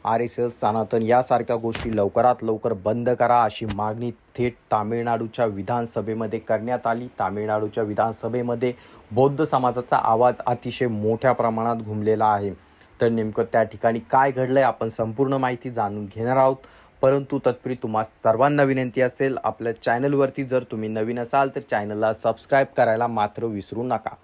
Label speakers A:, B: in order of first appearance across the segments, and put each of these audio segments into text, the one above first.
A: RSS, सनातन यासारख्या गोष्टी लवकरात लवकर बंद करा अशी मागणी थेट तामिळनाडूच्या विधानसभेमध्ये करण्यात आली। तामिळनाडूच्या विधानसभेमध्ये बौद्ध समाजाचा आवाज अतिशय मोठ्या प्रमाणात घुमलेला आहे। तर नेमकं त्या ठिकाणी काय घडलंय आपण संपूर्ण माहिती जाणून घेणार आहोत। परंतु तत्पूर्वी तुम्हा सर्वांना विनंती असेल, आपल्या चॅनलवरती जर तुम्ही नवीन असाल तर चॅनलला सबस्क्राईब करायला मात्र विसरू नका।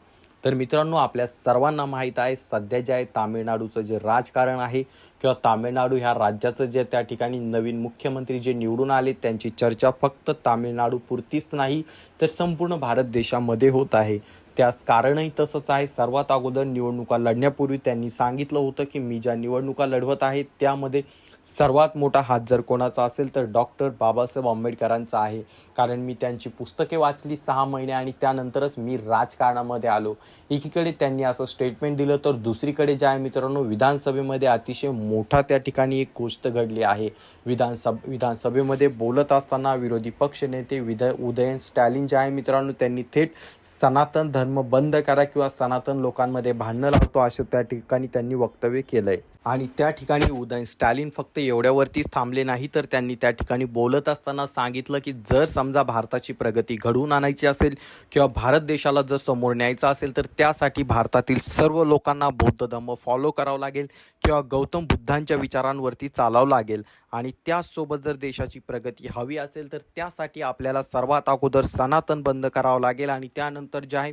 A: तर मित्रांनो, आपल्या सर्वांना माहीत आहे सध्या जे आहे तामिळनाडूचं जे राजकारण आहे किंवा तामिळनाडू ह्या राज्याचं जे त्या ठिकाणी नवीन मुख्यमंत्री जे निवडून आले त्यांची चर्चा फक्त तामिळनाडू पुरतीच नाही तर संपूर्ण भारत देशामध्ये होत आहे। त्यास कारणही तसंच आहे। सर्वात अगोदर निवडणुका लढण्यापूर्वी त्यांनी सांगितलं होतं की मी ज्या निवडणुका लढवत आहे त्यामध्ये सर्वात मोठा हात जर कोणाचा असेल तर डॉक्टर बाबासाहेब आंबेडकरांचा आहे। कारण मी त्यांची पुस्तके वाचली 6 महिने आणि त्यानंतरच मी राजकारणामध्ये आलो। एकीकडे त्यांनी असं स्टेटमेंट दिलं तर दुसरीकडे जे आहे मित्रांनो, विधानसभेमध्ये अतिशय मोठा त्या ठिकाणी एक गोष्ट घडली आहे। विधानसभेमध्ये बोलत असताना विरोधी पक्ष नेते उदयन स्टॅलिन जे आहे मित्रांनो, त्यांनी थेट सनातन धर्म बंद करा किंवा सनातन लोकांमध्ये भांडणं लावतो असं त्या ठिकाणी त्यांनी वक्तव्य केलंय। आणि त्या ठिकाणी उदयन स्टॅलिन फक्त एवढ्यावरतीच थांबले नाही तर त्यांनी त्या ठिकाणी बोलत असताना सांगितलं की जर समजा भारताची प्रगती घडवून आणायची असेल किंवा भारत देशाला जर समोर न्यायचं असेल तर त्यासाठी भारतातील सर्व लोकांना बौद्ध धर्म फॉलो करावं लागेल किंवा गौतम बुद्धांच्या विचारांवरती चालावं लागेल। आणि त्याचसोबत जर देशाची प्रगती हवी असेल तर त्यासाठी आपल्याला सर्वात अगोदर सनातन बंद करावं लागेल आणि त्यानंतर जे आहे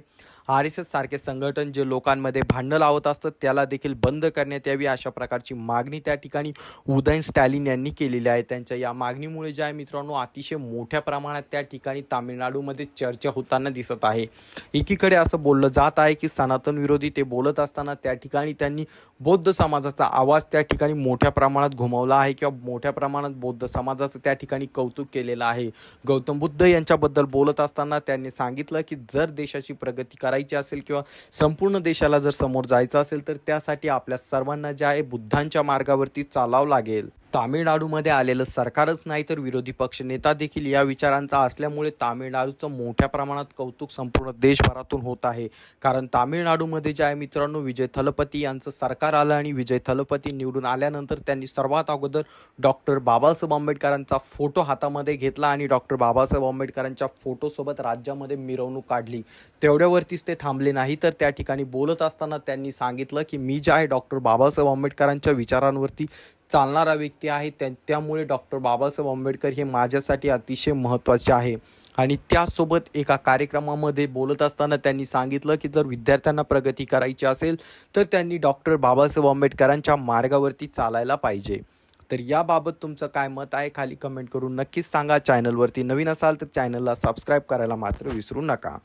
A: RSS सारखे संघटन जे लोकांमध्ये भांडणं लावत असतात त्याला देखील बंद करण्यात यावी अशा प्रकारची मागणी त्या ठिकाणी उदयन स्टॅलिन यांनी केलेली आहे। त्यांच्या या मागणीमुळे जे आहे मित्रांनो अतिशय मोठ्या प्रमाणात त्या ठिकाणी तामिळनाडूमध्ये चर्चा होताना दिसत आहे। एकीकडे असं बोललं जात आहे की सनातन विरोधी ते बोलत असताना त्या ठिकाणी त्यांनी बौद्ध समाजाचा आवाज त्या ठिकाणी मोठ्या प्रमाणात घुमवला आहे किंवा मोठ्या प्रमाणात बौद्ध समाजाचं त्या ठिकाणी कौतुक केलेलं आहे। गौतम बुद्ध यांच्याबद्दल बोलत असताना त्यांनी सांगितलं की जर देशाची प्रगती करायची असेल किंवा संपूर्ण देशाला जर समोर जायचं असेल तर त्यासाठी आपल्या सर्वांना जे आहे बुद्धांच्या मार्गावरती चालावं लागेल। तामिळनाडूमध्ये आलेलं सरकारच नाही तर विरोधी पक्ष नेता देखील या विचारांचा असल्यामुळे तामिळनाडूचं मोठ्या प्रमाणात कौतुक संपूर्ण देशभरातून होत आहे। कारण तामिळनाडूमध्ये जे आहे मित्रांनो विजय थलपती यांचं सरकार आलं आणि विजय थलपती निवडून आल्यानंतर त्यांनी सर्वात अगोदर डॉक्टर बाबासाहेब आंबेडकरांचा फोटो हातामध्ये घेतला आणि डॉक्टर बाबासाहेब आंबेडकरांच्या फोटोसोबत राज्यामध्ये मिरवणूक काढली। तेवढ्यावरतीच ते थांबले नाही तर त्या ठिकाणी बोलत असताना त्यांनी सांगितलं की मी जे आहे डॉक्टर बाबासाहेब आंबेडकरांच्या विचारांवरती चालणारा व्यक्ती आहे, त्यामुळे डॉक्टर बाबासाहेब आंबेडकर हे माझ्यासाठी अतिशय महत्त्वाचे आहे। आणि त्याचसोबत एका कार्यक्रमामध्ये बोलत असताना त्यांनी सांगितलं की जर विद्यार्थ्यांना प्रगती करायची असेल तर त्यांनी डॉक्टर बाबासाहेब आंबेडकरांच्या मार्गावरती चालायला पाहिजे। तर याबाबत तुमचं काय मत आहे खाली कमेंट करून नक्कीच सांगा। चॅनलवरती नवीन असाल तर चॅनलला सबस्क्राईब करायला मात्र विसरू नका।